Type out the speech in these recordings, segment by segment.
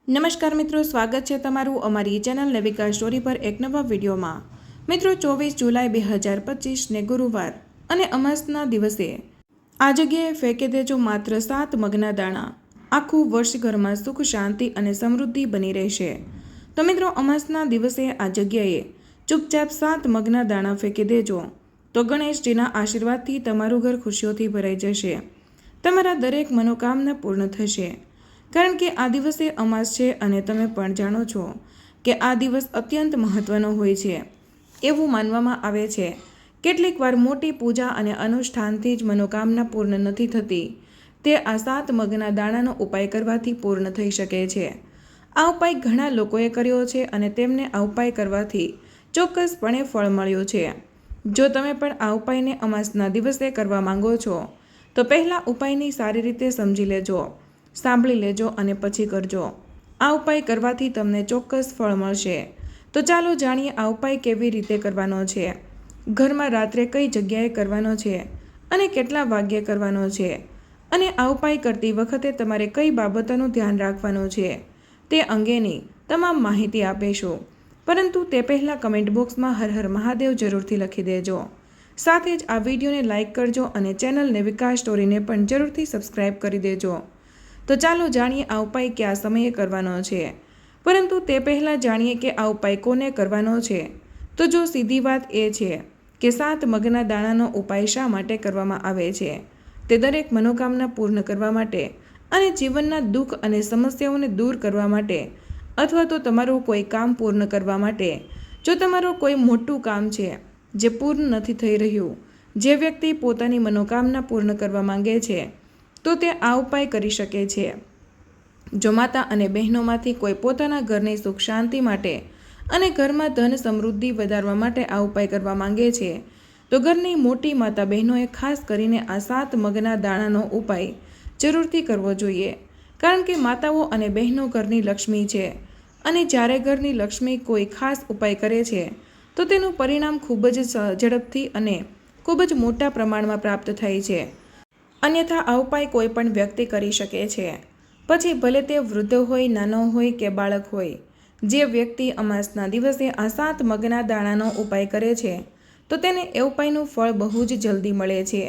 નમસ્કાર મિત્રો, સ્વાગત છે તમારું અમારી ચેનલ નવિકા સ્ટોરી પર એક નવા વિડીયોમાં। મિત્રો 24 જુલાઈ 2025 ને ગુરુવાર અને અમાસના દિવસે આ જગ્યાએ ફેંકી દેજો માત્ર 7 મગના દાણા। આખું વર્ષ ઘરમાં સુખ શાંતિ અને સમૃદ્ધિ બની રહેશે। તો મિત્રો અમાસના દિવસે આ જગ્યાએ ચૂપચાપ 7 મગના દાણા ફેંકી દેજો તો ગણેશજીના આશીર્વાદથી તમારું ઘર ખુશીઓથી ભરાઈ જશે। તમારા દરેક મનોકામના પૂર્ણ થશે, કારણ કે આ દિવસે અમાસ છે અને તમે પણ જાણો છો કે આ દિવસ અત્યંત મહત્વનો હોય છે એવું માનવામાં આવે છે। કેટલીક વાર મોટી પૂજા અને અનુષ્ઠાનથી જ મનોકામના પૂર્ણ નથી થતી, તે આ 7 મગના દાણાનો ઉપાય કરવાથી પૂર્ણ થઈ શકે છે। આ ઉપાય ઘણા લોકોએ કર્યો છે અને તેમને આ ઉપાય કરવાથી ચોક્કસપણે ફળ મળ્યું છે। જો તમે પણ આ ઉપાયને અમાસના દિવસે કરવા માંગો છો તો પહેલાં ઉપાયની સારી રીતે સમજી લેજો, સાંભળી લેજો અને પછી કરજો। આ ઉપાય કરવાથી તમને ચોક્કસ ફળ મળશે। તો ચાલો જાણીએ આ ઉપાય કેવી રીતે કરવાનો છે, ઘરમાં રાત્રે કઈ જગ્યાએ કરવાનો છે અને કેટલા વાગ્યે કરવાનો છે, અને આ ઉપાય કરતી વખતે તમારે કઈ બાબતોનું ધ્યાન રાખવાનું છે તે અંગેની તમામ માહિતી આપીશું। પરંતુ તે પહેલાં કમેન્ટ બોક્સમાં હર હર મહાદેવ જરૂરથી લખી દેજો। સાથે જ આ વિડીયોને લાઇક કરજો અને ચેનલ નવિકા સ્ટોરીને પણ જરૂરથી સબસ્ક્રાઈબ કરી દેજો। તો ચાલો જાણીએ આ ઉપાય કયા સમયે કરવાનો છે। પરંતુ તે પહેલાં જાણીએ કે આ ઉપાય કોને કરવાનો છે। તો જો સીધી વાત એ છે કે 7 મગના દાણાનો ઉપાય શા માટે કરવામાં આવે છે, તે દરેક મનોકામના પૂર્ણ કરવા માટે અને જીવનના દુઃખ અને સમસ્યાઓને દૂર કરવા માટે, અથવા તો તમારું કોઈ કામ પૂર્ણ કરવા માટે। જો તમારું કોઈ મોટું કામ છે જે પૂર્ણ નથી થઈ રહ્યું, જે વ્યક્તિ પોતાની મનોકામના પૂર્ણ કરવા માંગે છે તો તે આ ઉપાય કરી શકે છે। જો માતા અને બહેનોમાંથી કોઈ પોતાના ઘરની સુખ શાંતિ માટે અને ઘરમાં ધન સમૃદ્ધિ વધારવા માટે આ ઉપાય કરવા માંગે છે તો ઘરની મોટી માતા બહેનોએ ખાસ કરીને આ 7 મગના દાણાનો ઉપાય જરૂરથી કરવો જોઈએ, કારણ કે માતાઓ અને બહેનો ઘરની લક્ષ્મી છે અને જ્યારે ઘરની લક્ષ્મી કોઈ ખાસ ઉપાય કરે છે તો તેનું પરિણામ ખૂબ જ ઝડપથી અને ખૂબ જ મોટા પ્રમાણમાં પ્રાપ્ત થાય છે। અન્યથા આ ઉપાય કોઈ પણ વ્યક્તિ કરી શકે છે, પછી ભલે તે વૃદ્ધ હોય, નાનો હોય કે બાળક હોય। જે વ્યક્તિ અમાસના દિવસે આ 7 મગના દાણાનો ઉપાય કરે છે તો તેને એ ઉપાયનું ફળ બહુ જ જલ્દી મળે છે।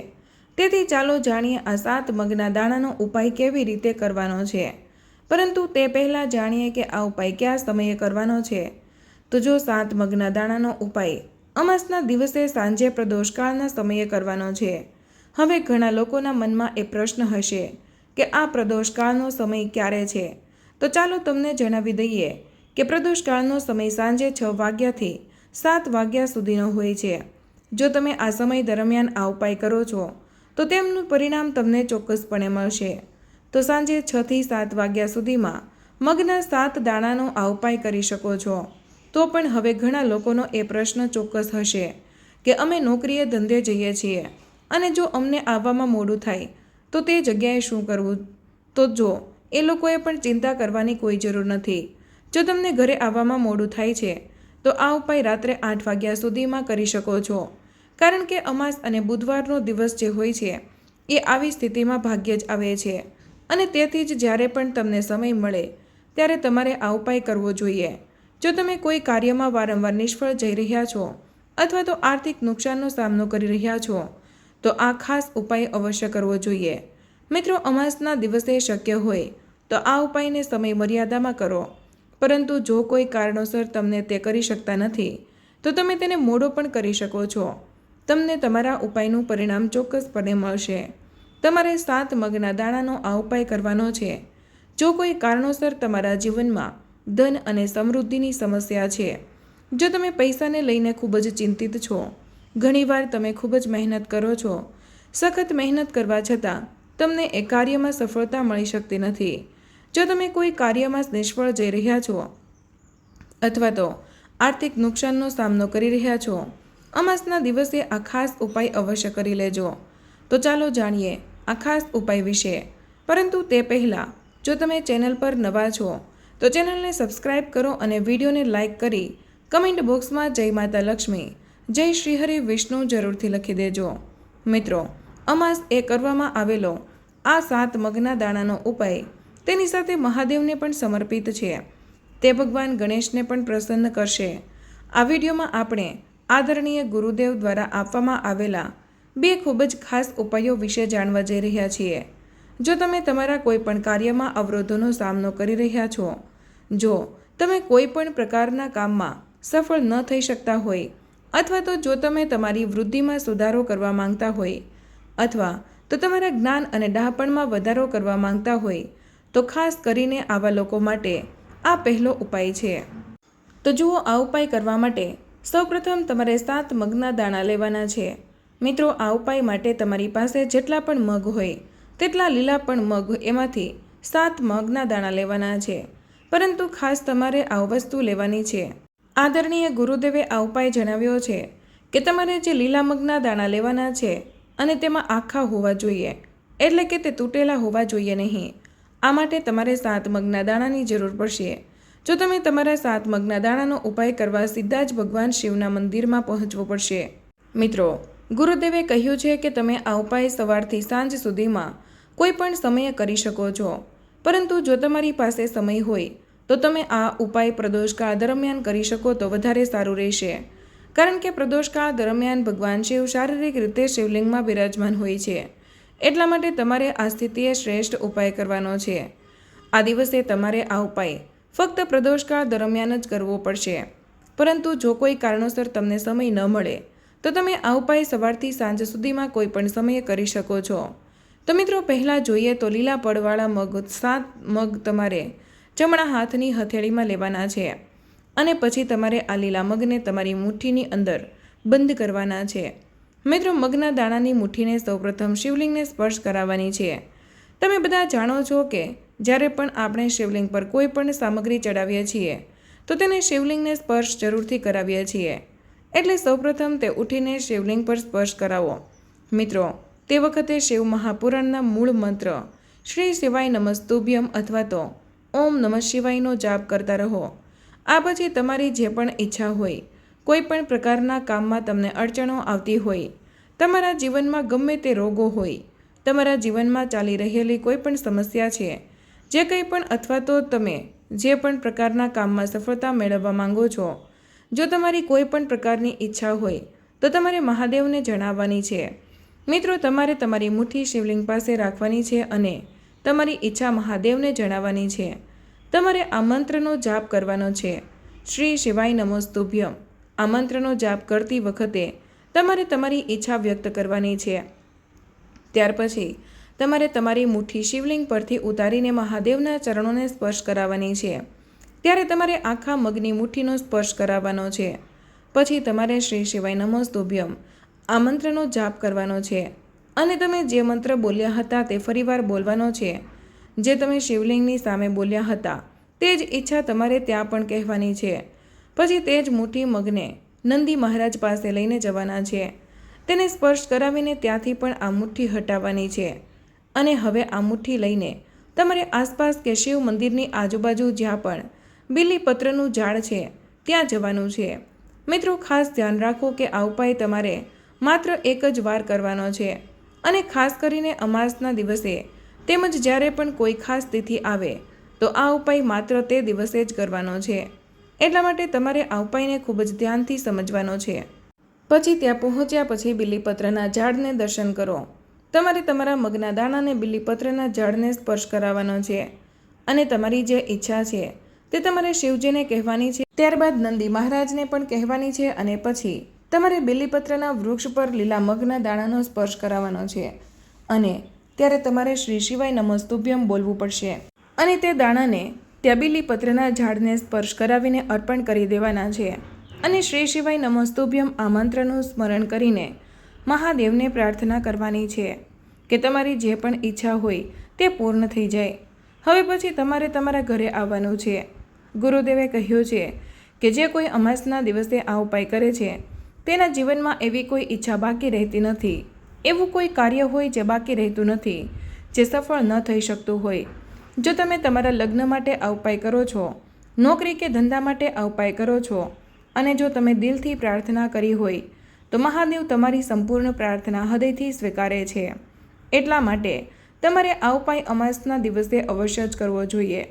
તેથી ચાલો જાણીએ આ 7 મગના દાણાનો ઉપાય કેવી રીતે કરવાનો છે। પરંતુ તે પહેલાં જાણીએ કે આ ઉપાય કયા સમયે કરવાનો છે। તો જો 7 મગના દાણાનો ઉપાય અમાસના દિવસે સાંજે પ્રદોષકાળના સમયે કરવાનો છે। હવે ઘણા લોકોના મનમાં એ પ્રશ્ન હશે કે આ પ્રદોષકાળનો સમય ક્યારે છે। તો ચાલો તમને જણાવી દઈએ કે પ્રદોષકાળનો સમય સાંજે 6 વાગ્યાથી 7 વાગ્યા સુધીનો હોય છે। જો તમે આ સમય દરમિયાન આ ઉપાય કરો છો તો તેમનું પરિણામ તમને ચોક્કસપણે મળશે। તો સાંજે 6 થી 7 વાગ્યા સુધીમાં મગના 7 દાણાનો આ ઉપાય કરી શકો છો। તો પણ હવે ઘણા લોકોનો એ પ્રશ્ન ચોક્કસ હશે કે અમે નોકરીએ ધંધે જઈએ છીએ અને જો અમને આવવામાં મોડું થાય તો તે જગ્યાએ શું કરવું। તો જો એ લોકોએ પણ ચિંતા કરવાની કોઈ જરૂર નથી। જો તમને ઘરે આવવામાં મોડું થાય છે તો આ ઉપાય રાત્રે 8 વાગ્યા સુધીમાં કરી શકો છો, કારણ કે અમાસ અને બુધવારનો દિવસ જે હોય છે એ આવી સ્થિતિમાં ભાગ્યે જ આવે છે અને તેથી જ જ્યારે પણ તમને સમય મળે ત્યારે તમારે આ ઉપાય કરવો જોઈએ। જો તમે કોઈ કાર્યમાં વારંવાર નિષ્ફળ જઈ રહ્યા છો અથવા તો આર્થિક નુકસાનનો સામનો કરી રહ્યા છો તો આ ખાસ ઉપાય અવશ્ય કરવો જોઈએ। મિત્રો, અમાસના દિવસે શક્ય હોય તો આ ઉપાયને સમય મર્યાદામાં કરો, પરંતુ જો કોઈ કારણોસર તમને તે કરી શકતા નથી તો તમે તેને મોડો પણ કરી શકો છો। તમને તમારા ઉપાયનું પરિણામ ચોક્કસપણે મળશે। તમારે 7 મગના દાણાનો આ ઉપાય કરવાનો છે। જો કોઈ કારણોસર તમારા જીવનમાં ધન અને સમૃદ્ધિની સમસ્યા છે, જો તમે પૈસાને લઈને ખૂબ જ ચિંતિત છો, ઘણીવાર તમે ખૂબ જ મહેનત કરો છો, સખત મહેનત કરવા છતાં તમને એ કાર્યમાં સફળતા મળી શકતી નથી, જો તમે કોઈ કાર્યમાં નિષ્ફળ જઈ રહ્યા છો અથવા તો આર્થિક નુકસાનનો સામનો કરી રહ્યા છો, અમાસના દિવસે આ ખાસ ઉપાય અવશ્ય કરી લેજો। તો ચાલો જાણીએ આ ખાસ ઉપાય વિશે। પરંતુ તે પહેલાં જો તમે ચેનલ પર નવા છો તો ચેનલને સબસ્ક્રાઈબ કરો અને વિડીયોને લાઇક કરી કમેન્ટ બોક્સમાં જય માતા લક્ષ્મી, જય શ્રી હરિ વિષ્ણુ જરૂરથી લખી દેજો। મિત્રો, અમાસ એ કરવામાં આવેલો આ 7 મગના દાણાનો ઉપાય તેની સાથે મહાદેવને પણ સમર્પિત છે. તે ભગવાન ગણેશને પણ પ્રસન્ન કરશે. આ વિડીયોમાં આપણે આદરણીય ગુરુદેવ દ્વારા આપવામાં આવેલા 2 ખૂબ જ ખાસ ઉપાયો વિશે જાણવા જઈ રહ્યા છીએ. જો તમે તમારા કોઈ પણ કાર્યમાં અવરોધોનો સામનો કરી રહ્યા છો, જો તમે કોઈ પણ પ્રકારના કામમાં સફળ ન થઈ શકતા હોય, અથવા તો જો તમે તમારી વૃદ્ધિમાં સુધારો કરવા માંગતા હોય, અથવા તો તમારા જ્ઞાન અને ડહાપણમાં વધારો કરવા માંગતા હોય, તો ખાસ કરીને આવા લોકો માટે આ પહેલો ઉપાય છે. તો જુઓ, આ ઉપાય કરવા માટે સૌપ્રથમ તમારે 7 મગના દાણા લેવાના છે. મિત્રો, આ ઉપાય માટે તમારી પાસે જેટલા પણ મગ હોય તેટલા લીલા પણ મગ, એમાંથી 7 મગના દાણા લેવાના છે. પરંતુ ખાસ તમારે આ વસ્તુ લેવાની છે. આદરણીય ગુરુદેવે આ ઉપાય જણાવ્યો છે કે તમારે જે લીલા મગના દાણા લેવાના છે અને તેમાં આખા હોવા જોઈએ, એટલે કે તે તૂટેલા હોવા જોઈએ નહીં. આ માટે તમારે 7 મગના દાણાની જરૂર પડશે. જો તમે તમારા 7 મગના દાણાનો ઉપાય કરવા સીધા જ ભગવાન શિવના મંદિરમાં પહોંચવું પડશે. મિત્રો, ગુરુદેવે કહ્યું છે કે તમે આ ઉપાય સવારથી સાંજ સુધીમાં કોઈ પણ સમયે કરી શકો છો. પરંતુ જો તમારી પાસે સમય હોય તો તમે આ ઉપાય પ્રદોષકાળ દરમિયાન કરી શકો તો વધારે સારું રહેશે. કારણ કે પ્રદોષકાળ દરમિયાન ભગવાન શિવ શારીરિક રીતે શિવલિંગમાં બિરાજમાન હોય છે. એટલા માટે તમારે આ સ્થિતિએ શ્રેષ્ઠ ઉપાય કરવાનો છે. આ દિવસે તમારે આ ઉપાય ફક્ત પ્રદોષકાળ દરમિયાન જ કરવો પડશે. પરંતુ જો કોઈ કારણોસર તમને સમય ન મળે તો તમે આ ઉપાય સવારથી સાંજ સુધીમાં કોઈ પણ સમયે કરી શકો છો. તો મિત્રો, પહેલાં જોઈએ તો લીલા પડવાળા મગ 7 મગ તમારે જમણા હાથની હથેળીમાં લેવાના છે. અને પછી તમારે આ લીલા મગને તમારી મુઠ્ઠીની અંદર બંધ કરવાના છે. મિત્રો, મગના દાણાની મુઠ્ઠીને સૌપ્રથમ શિવલિંગને સ્પર્શ કરાવવાની છે. તમે બધા જાણો છો કે જ્યારે પણ આપણે શિવલિંગ પર કોઈ પણ સામગ્રી ચડાવીએ છીએ તો તેને શિવલિંગને સ્પર્શ જરૂરથી કરાવીએ છીએ. એટલે સૌપ્રથમ તે ઉઠીને શિવલિંગ પર સ્પર્શ કરાવો. મિત્રો, તે વખતે શિવ મહાપુરાણના મૂળ મંત્ર શ્રી શિવાય નમસ્તુભ્યમ અથવા તો ઓમ નમઃ શિવાયનો જાપ કરતા રહો. આ પછી તમારી જે પણ ઈચ્છા હોય, કોઈ પણ પ્રકારના કામમાં તમને અડચણો આવતી હોય, તમારા જીવનમાં ગમે તે રોગો હોય, તમારા જીવનમાં ચાલી રહેલી કોઈ પણ સમસ્યા છે, જે કંઈ પણ, અથવા તો તમે જે પણ પ્રકારના કામમાં સફળતા મેળવવા માંગો છો, જો તમારી કોઈ પણ પ્રકારની ઈચ્છા હોય તો તમારે મહાદેવને જણાવવાની છે. મિત્રો, તમારે તમારી મુઠ્ઠી શિવલિંગ પાસે રાખવાની છે અને તમારી ઈચ્છા મહાદેવને જણાવવાની છે. તમારે આ મંત્રનો જાપ કરવાનો છે, શ્રી શિવાય નમસ્તુભ્યમ. આ મંત્રનો જાપ કરતી વખતે તમારે તમારી ઈચ્છા વ્યક્ત કરવાની છે. ત્યાર પછી તમારે તમારી મુઠ્ઠી શિવલિંગ પરથી ઉતારીને મહાદેવના ચરણોને સ્પર્શ કરાવવાની છે. ત્યારે તમારે આખા મગની મુઠ્ઠીનો સ્પર્શ કરાવવાનો છે. પછી તમારે શ્રી શિવાય નમસ્તુભ્યમ આ મંત્રનો જાપ કરવાનો છે. અને તમે જે મંત્ર બોલ્યા હતા તે ફરીવાર બોલવાનો છે. જે તમે શિવલિંગની સામે બોલ્યા હતા તે જ ઈચ્છા તમારે ત્યાં પણ કહેવાની છે. પછી તે જ મુઠ્ઠી મગને નંદી મહારાજ પાસે લઈને જવાના છે. તેને સ્પર્શ કરાવીને ત્યાંથી પણ આ મુઠ્ઠી હટાવવાની છે. અને હવે આ મુઠ્ઠી લઈને તમારે આસપાસ કે શિવ મંદિરની આજુબાજુ જ્યાં પણ બીલીપત્રનું ઝાડ છે ત્યાં જવાનું છે. મિત્રો, ખાસ ધ્યાન રાખો કે આ ઉપાય તમારે માત્ર એક જ વાર કરવાનો છે. અને ખાસ કરીને અમાસના દિવસે તેમજ જ્યારે પણ કોઈ ખાસ તિથિ આવે તો આ ઉપાય માત્ર તે દિવસે જ કરવાનો છે. એટલા માટે તમારે આ ઉપાયને ખૂબ જ ધ્યાનથી સમજવાનો છે. પછી ત્યાં પહોંચ્યા પછી બીલીપત્રના ઝાડને દર્શન કરો. તમારે તમારા મગના દાણાને બીલીપત્રના ઝાડને સ્પર્શ કરાવવાનો છે. અને તમારી જે ઈચ્છા છે તે તમારે શિવજીને કહેવાની છે. ત્યારબાદ નંદી મહારાજને પણ કહેવાની છે. અને પછી તમારે બીલીપત્રના વૃક્ષ પર લીલા મગના દાણાનો સ્પર્શ કરાવવાનો છે. અને ત્યારે તમારે શ્રી શિવાય નમસ્તુભ્યમ બોલવું પડશે. અને તે દાણાને ત્યાં બીલીપત્રના ઝાડને સ્પર્શ કરાવીને અર્પણ કરી દેવાના છે. અને શ્રી શિવાય નમસ્તુભ્યમ આ મંત્રનું સ્મરણ કરીને મહાદેવને પ્રાર્થના કરવાની છે કે તમારી જે પણ ઈચ્છા હોય તે પૂર્ણ થઈ જાય. હવે પછી તમારે તમારા ઘરે આવવાનું છે. ગુરુદેવે કહ્યું છે કે જે કોઈ અમાસના દિવસે આ ઉપાય કરે છે તેના જીવનમાં એવી કોઈ ઈચ્છા બાકી રહેતી નથી, એવું કોઈ કાર્ય હોય જે બાકી રહેતું નથી, જે સફળ ન થઈ શકતું હોય. જો તમે તમારા લગ્ન માટે આ ઉપાય કરો છો, નોકરી કે ધંધા માટે આ ઉપાય કરો છો, અને જો તમે દિલથી પ્રાર્થના કરી હોય તો મહાદેવ તમારી સંપૂર્ણ પ્રાર્થના હૃદયથી સ્વીકારે છે. એટલા માટે તમારે આ ઉપાય અમાસના દિવસે અવશ્ય જ કરવો જોઈએ.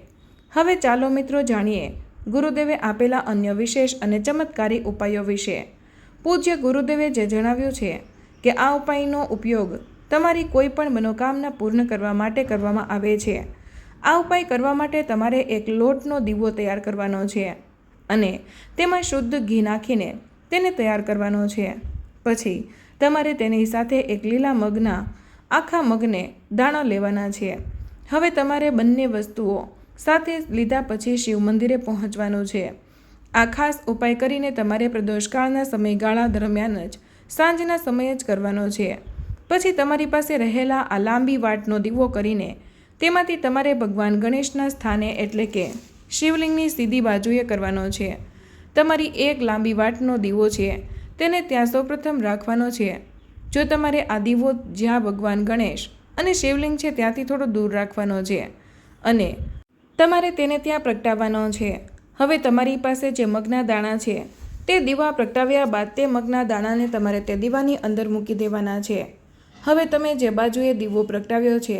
હવે ચાલો મિત્રો જાણીએ ગુરુદેવે આપેલા અન્ય વિશેષ અને ચમત્કારી ઉપાયો વિશે. પૂજ્ય ગુરુદેવે જે જણાવ્યું છે કે આ ઉપાયનો ઉપયોગ તમારી કોઈ પણ મનોકામના પૂર્ણ કરવા માટે કરવામાં આવે છે. આ ઉપાય કરવા માટે તમારે એક લોટનો દીવો તૈયાર કરવાનો છે અને તેમાં શુદ્ધ ઘી નાખીને તેને તૈયાર કરવાનો છે. પછી તમારે તેની સાથે એક લીલા મગના આખા મગને દાણા લેવાના છે. હવે તમારે બંને વસ્તુઓ સાથે લીધા પછી શિવ મંદિરે પહોંચવાનું છે. આ ખાસ ઉપાય કરીને તમારે પ્રદોષકાળના સમયગાળા દરમિયાન જ સાંજના સમયે જ કરવાનો છે. પછી તમારી પાસે રહેલા આ લાંબી વાટનો દીવો કરીને તેમાંથી તમારે ભગવાન ગણેશના સ્થાને એટલે કે શિવલિંગની સીધી બાજુએ કરવાનો છે. તમારી એક લાંબી વાટનો દીવો છે તેને ત્યાં સૌપ્રથમ રાખવાનો છે. જો તમારે આ દીવો જ્યાં ભગવાન ગણેશ અને શિવલિંગ છે ત્યાંથી થોડો દૂર રાખવાનો છે અને તમારે તેને ત્યાં પ્રગટાવવાનો છે. હવે તમારી પાસે જે મગના દાણા છે તે દીવા પ્રગટાવ્યા બાદ તે મગના દાણાને તમારે તે દીવાની અંદર મૂકી દેવાના છે. હવે તમે જે બાજુએ દીવો પ્રગટાવ્યો છે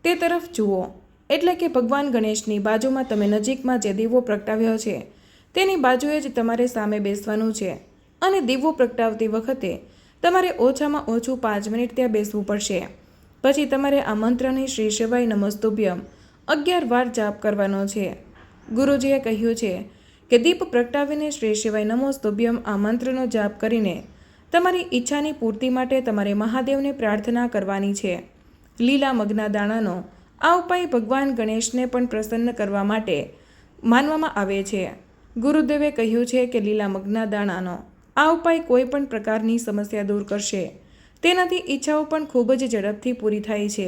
તે તરફ જુઓ, એટલે કે ભગવાન ગણેશની બાજુમાં તમે નજીકમાં જે દીવો પ્રગટાવ્યો છે તેની બાજુએ જ તમારે સામે બેસવાનું છે અને દીવો પ્રગટાવતી વખતે તમારે ઓછામાં ઓછું 5 મિનિટ ત્યાં બેસવું પડશે. પછી તમારે આ મંત્રની શ્રી શિવાય નમસ્તુભ્યમ 11 વાર જાપ કરવાનો છે. ગુરુજીએ કહ્યું છે કે દીપ પ્રગટાવીને શ્રી શિવાય નમસ્તુભ્યમ આ મંત્રનો જાપ કરીને તમારી ઈચ્છાની પૂર્તિ માટે તમારે મહાદેવને પ્રાર્થના કરવાની છે. લીલા મગના દાણાનો આ ઉપાય ભગવાન ગણેશને પણ પ્રસન્ન કરવા માટે માનવામાં આવે છે. ગુરુદેવે કહ્યું છે કે લીલા મગના દાણાનો આ ઉપાય કોઈ પણ પ્રકારની સમસ્યા દૂર કરશે. તેનાથી ઈચ્છાઓ પણ ખૂબ જ ઝડપથી પૂરી થાય છે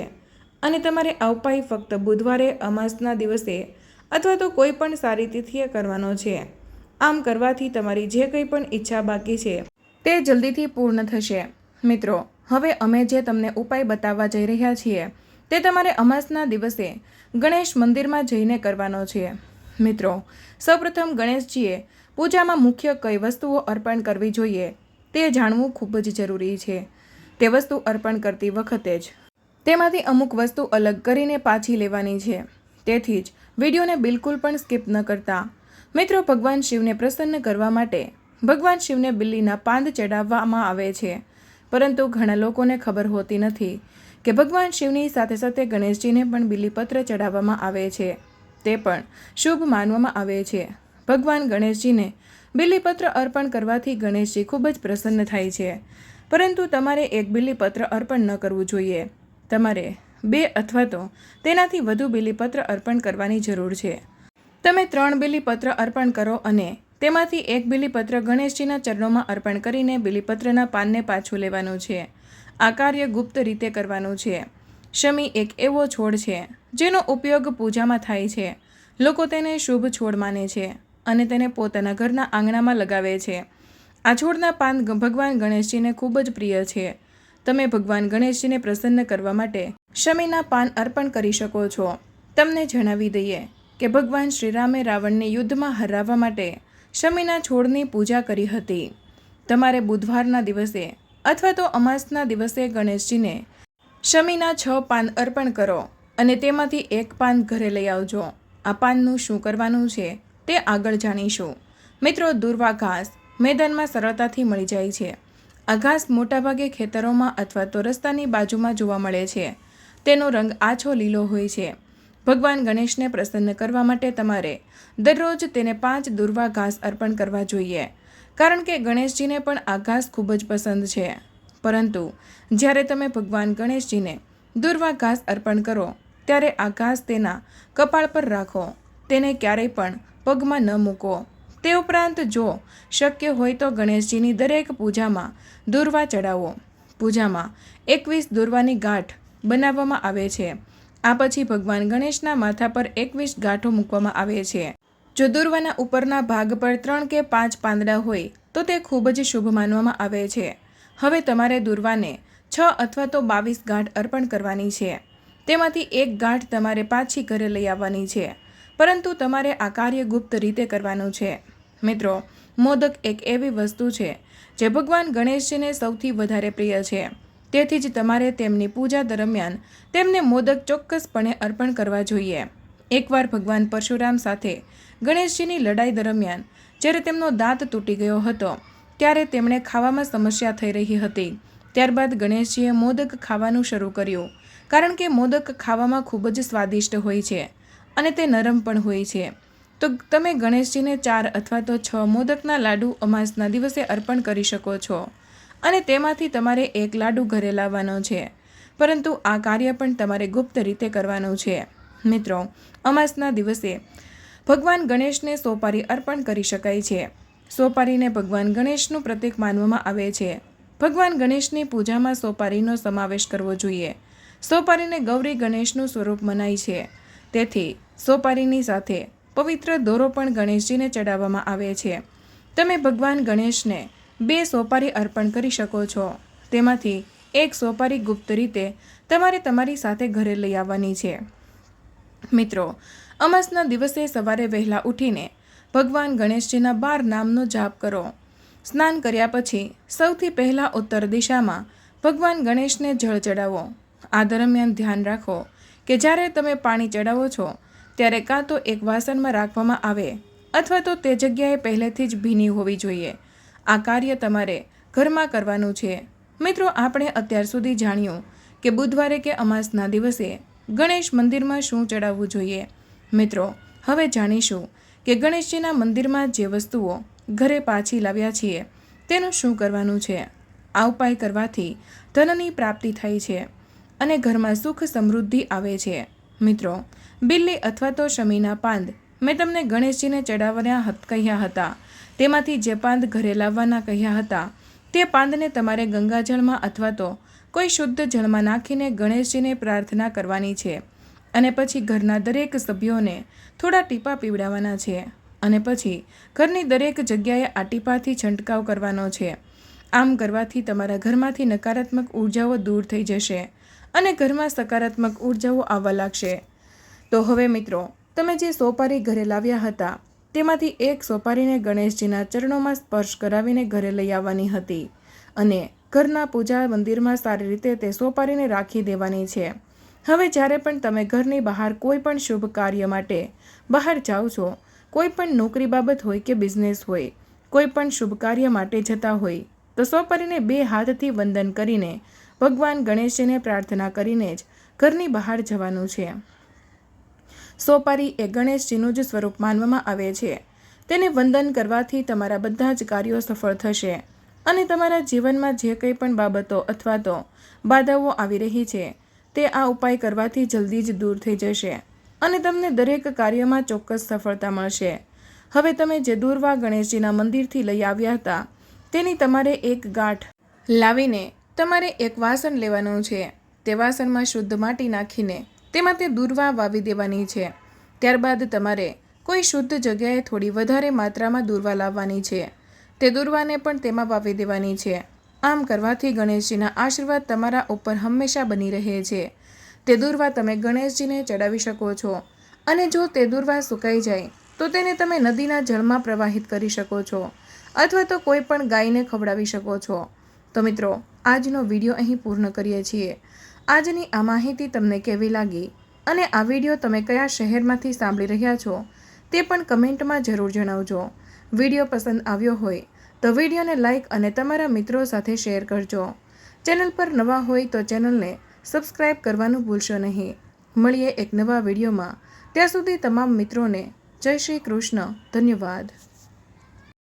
અને તમારે આ ઉપાય ફક્ત બુધવારે અમાસના દિવસે અથવા તો કોઈ પણ સારી તિથિએ કરવાનો છે. આમ કરવાથી તમારી જે કંઈ પણ ઈચ્છા બાકી છે તે જલ્દીથી પૂર્ણ થશે. મિત્રો, હવે અમે જે તમને ઉપાય બતાવવા જઈ રહ્યા છીએ તે તમારે અમાસના દિવસે ગણેશ મંદિરમાં જઈને કરવાનો છે. મિત્રો, સૌપ્રથમ ગણેશજીએ પૂજામાં મુખ્ય કઈ વસ્તુઓ અર્પણ કરવી જોઈએ તે જાણવું ખૂબ જ જરૂરી છે. તે વસ્તુ અર્પણ કરતી વખતે જ તેમાંથી અમુક વસ્તુ અલગ કરીને પાછી લેવાની છે. તેથી જ વિડીયોને બિલકુલ પણ સ્કીપ ન કરતા. મિત્રો, ભગવાન શિવને પ્રસન્ન કરવા માટે ભગવાન શિવને બિલ્લીના પાંદ ચડાવવામાં આવે છે, પરંતુ ઘણા લોકોને ખબર હોતી નથી કે ભગવાન શિવની સાથે સાથે ગણેશજીને પણ બિલીપત્ર ચડાવવામાં આવે છે. તે પણ શુભ માનવામાં આવે છે. ભગવાન ગણેશજીને બિલીપત્ર અર્પણ કરવાથી ગણેશજી ખૂબ જ પ્રસન્ન થાય છે. પરંતુ તમારે એક બિલીપત્ર અર્પણ ન કરવું જોઈએ. તમારે 2 અથવા તો તેનાથી વધુ બિલીપત્ર અર્પણ કરવાની જરૂર છે. તમે 3 બિલીપત્ર અર્પણ કરો અને તેમાંથી 1 બિલીપત્ર ગણેશજીના ચરણોમાં અર્પણ કરીને બિલીપત્રના પાનને પાછું લેવાનું છે. આ કાર્ય ગુપ્ત રીતે કરવાનું છે. શમી એક એવો છોડ છે જેનો ઉપયોગ પૂજામાં થાય છે. લોકો તેને શુભ છોડ માને છે અને તેને પોતાના ઘરના આંગણામાં લગાવે છે. આ છોડના પાન ભગવાન ગણેશજીને ખૂબ જ પ્રિય છે. તમે ભગવાન ગણેશજીને પ્રસન્ન કરવા માટે શમીના પાન અર્પણ કરી શકો છો. તમને જણાવી દઈએ કે ભગવાન શ્રીરામે રાવણને યુદ્ધમાં હરાવવા માટે શમીના છોડની પૂજા કરી હતી. તમારે બુધવારના દિવસે અથવા તો અમાસના દિવસે ગણેશજીને શમીના 6 પાન અર્પણ કરો અને તેમાંથી 1 પાન ઘરે લઈ આવજો. આ પાનનું શું કરવાનું છે તે આગળ જાણીશું. મિત્રો, દુર્વા ઘાસ મેદાનમાં સરળતાથી મળી જાય છે. આ ઘાસ મોટાભાગે ખેતરોમાં અથવા તો રસ્તાની બાજુમાં જોવા મળે છે. તેનો રંગ આછો લીલો હોય છે. ભગવાન ગણેશને પ્રસન્ન કરવા માટે તમારે દરરોજ તેને 5 દુર્વા ઘાસ અર્પણ કરવા જોઈએ, કારણ કે ગણેશજીને પણ આ ઘાસ ખૂબ જ પસંદ છે. પરંતુ જ્યારે તમે ભગવાન ગણેશજીને દુર્વા ઘાસ અર્પણ કરો ત્યારે આ ઘાસ તેના કપાળ પર રાખો. તેને ક્યારેય પણ પગમાં ન મૂકો. તે ઉપરાંત જો શક્ય હોય તો ગણેશજીની દરેક પૂજામાં દુર્વા ચડાવો. પૂજામાં 21 દુર્વાની ગાંઠ બનાવવામાં આવે છે. આ પછી ભગવાન ગણેશના માથા પર 21 ગાંઠો મૂકવામાં આવે છે. જો દુર્વાના ઉપરના ભાગ પર 3 કે 5 પાંદડા હોય તો તે ખૂબ જ શુભ માનવામાં આવે છે. હવે તમારે દુર્વાને 6 અથવા તો 22 ગાંઠ અર્પણ કરવાની છે. તેમાંથી 1 ગાંઠ તમારે પાછી ઘરે લઈ આવવાની છે, પરંતુ તમારે આ કાર્ય ગુપ્ત રીતે કરવાનું છે. મિત્રો, મોદક એક એવી વસ્તુ છે જે ભગવાન ગણેશજીને સૌથી વધારે પ્રિય છે. તેથી જ તમારે તેમની પૂજા દરમિયાન તેમને મોદક ચોક્કસપણે અર્પણ કરવા જોઈએ. એકવાર ભગવાન પરશુરામ સાથે ગણેશજીની લડાઈ દરમિયાન જ્યારે તેમનો દાંત તૂટી ગયો હતો ત્યારે તેમણે ખાવામાં સમસ્યા થઈ રહી હતી. ત્યારબાદ ગણેશજીએ મોદક ખાવાનું શરૂ કર્યું, કારણ કે મોદક ખાવામાં ખૂબ જ સ્વાદિષ્ટ હોય છે અને તે નરમ પણ હોય છે. તો તમે ગણેશજીને 4 અથવા તો 6 મોદકના લાડુ અમાસના દિવસે અર્પણ કરી શકો છો અને તેમાંથી તમારે 1 લાડુ ઘરે લાવવાનો છે, પરંતુ આ કાર્ય પણ તમારે ગુપ્ત રીતે કરવાનું છે. મિત્રો, અમાસના દિવસે ભગવાન ગણેશને સોપારી અર્પણ કરી શકાય છે. સોપારીને ભગવાન ગણેશનું પ્રતીક માનવામાં આવે છે. ભગવાન ગણેશની પૂજામાં સોપારીનો સમાવેશ કરવો જોઈએ. સોપારીને ગૌરી ગણેશનું સ્વરૂપ મનાય છે, તેથી સોપારીની સાથે પવિત્ર દોરો પણ ગણેશજીને ચડાવવામાં આવે છે. તમે ભગવાન ગણેશને 2 સોપારી અર્પણ કરી શકો છો. તેમાંથી 1 સોપારી ગુપ્ત રીતે તમારે તમારી સાથે ઘરે લઈ આવવાની છે. મિત્રો, અમાસના દિવસે સવારે વહેલા ઉઠીને ભગવાન ગણેશજીના 12 નામનો જાપ કરો. સ્નાન કર્યા પછી સૌથી પહેલાં ઉત્તર દિશામાં ભગવાન ગણેશને જળ ચડાવો. આ દરમિયાન ધ્યાન રાખો કે જ્યારે તમે પાણી ચડાવો છો ત્યારે કાં તો એક વાસણમાં રાખવામાં આવે અથવા તો તે જગ્યાએ પહેલેથી જ ભીની હોવી જોઈએ. આ કાર્ય તમારે ઘરમાં કરવાનું છે. મિત્રો, આપણે અત્યાર સુધી જાણ્યું કે બુધવારે કે અમાસના દિવસે ગણેશ મંદિરમાં શું ચડાવવું જોઈએ. મિત્રો, હવે જાણીશું કે ગણેશજીના મંદિરમાં જે વસ્તુઓ ઘરે પાછી લાવ્યા છીએ તેનું શું કરવાનું છે. આ ઉપાય કરવાથી ધનની પ્રાપ્તિ થાય છે અને ઘરમાં સુખ સમૃદ્ધિ આવે છે. મિત્રો, બિલ્લી અથવા તો શમીના પાંદ મેં તમને ગણેશજીને ચડાવવાના કહ્યા હતા. તેમાંથી જે પાંદ ઘરે લાવવાના કહ્યા હતા તે પાંદને તમારે ગંગાજળમાં અથવા તો કોઈ શુદ્ધ જળમાં નાખીને ગણેશજીને પ્રાર્થના કરવાની છે અને પછી ઘરના દરેક સભ્યોને થોડા ટીપા પીવડાવવાના છે અને પછી ઘરની દરેક જગ્યાએ આ ટીપાથી છંટકાવ કરવાનો છે. આમ કરવાથી તમારા ઘરમાંથી નકારાત્મક ઉર્જાઓ દૂર થઈ જશે અને ઘરમાં સકારાત્મક ઉર્જાઓ આવવા લાગશે. તો હવે મિત્રો, તમે જે સોપારી ઘરે લાવ્યા હતા તેમાંથી 1 સોપારીને ગણેશજીના ચરણોમાં સ્પર્શ કરાવીને ઘરે લઈ આવવાની હતી અને ઘરના પૂજા મંદિરમાં સારી રીતે તે સોપારીને રાખી દેવાની છે. હવે જ્યારે પણ તમે ઘરની બહાર કોઈ પણ શુભ કાર્ય માટે બહાર જાઓ છો, કોઈ પણ નોકરી બાબત હોય કે બિઝનેસ હોય, કોઈ પણ શુભ કાર્ય માટે જતા હોય તો સોપારીને 2 હાથથી વંદન કરીને ભગવાન ગણેશજીને પ્રાર્થના કરીને જ ઘરની બહાર જવાનું છે. સોપારી એ ગણેશજીનું જ સ્વરૂપ માનવામાં આવે છે. તેને વંદન કરવાથી તમારા બધા જ કાર્યો સફળ થશે અને તમારા જીવનમાં જે કંઈ પણ બાબતો અથવા તો બાધાઓ આવી રહી છે તે આ ઉપાય કરવાથી જલ્દી જ દૂર થઈ જશે અને તમને દરેક કાર્યમાં ચોક્કસ સફળતા મળશે. હવે તમે જે દૂર્વા ગણેશજીના મંદિરથી લઈ આવ્યા હતા તેની તમારે 1 ગાંઠ લાવીને તમારે 1 વાસણ લેવાનું છે. તે વાસણમાં શુદ્ધ માટી નાખીને તેમાં તે દૂર્વા વાવી દેવાની છે. ત્યારબાદ તમારે કોઈ શુદ્ધ જગ્યાએ થોડી વધારે માત્રામાં દૂર્વા લાવવાની છે. તે દૂર્વાને પણ તેમાં વાવી દેવાની છે. આમ કરવાથી ગણેશજીના આશીર્વાદ તમારા ઉપર હંમેશા બની રહે છે. તે દૂર્વા તમે ગણેશજીને ચડાવી શકો છો અને જો તે દૂર્વા સુકાઈ જાય તો તેને તમે નદીના જળમાં પ્રવાહિત કરી શકો છો અથવા તો કોઈ પણ ગાયને ખવડાવી શકો છો. તો મિત્રો, આજનો વિડીયો અહીં પૂર્ણ કરીએ છીએ. આજની આ માહિતી તમને કેવી લાગી અને આ વિડીયો તમે કયા શહેરમાંથી સાંભળી રહ્યા છો તે પણ કમેન્ટમાં જરૂર જણાવજો. વિડીયો પસંદ આવ્યો હોય તો વિડીયોને લાઇક અને તમારા મિત્રો સાથે શેર કરજો. ચેનલ પર નવા હોય તો ચેનલને સબસ્ક્રાઇબ કરવાનું ભૂલશો નહીં. મળીએ એક નવા વિડીયોમાં. ત્યાં સુધી તમામ મિત્રોને જય શ્રી કૃષ્ણ. ધન્યવાદ.